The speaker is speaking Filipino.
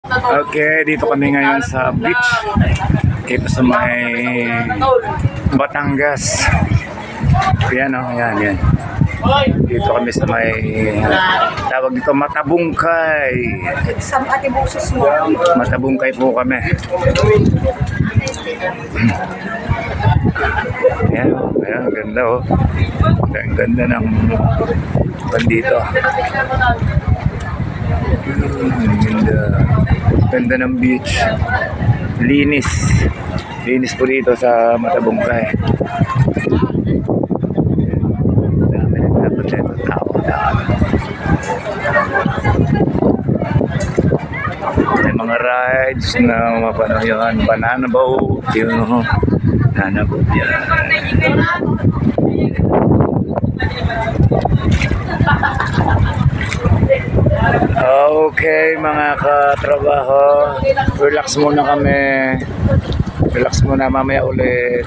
Okay, dito kami ngayon sa beach. Dito sa may Batangas. Yan o, yan. Dito kami sa may tawag dito Matabungkay. Matabungkay po kami. Ayan, ganda o. Ang ganda ng bandito. Ganda ng beach. Linis po dito sa Matabungkay. Dami nagtapunta tao. May mga rides na mapanood yan. Banana boat. Banana boat yan. Okay mga katrabaho, relax muna kami. Relax muna, mamaya ulit.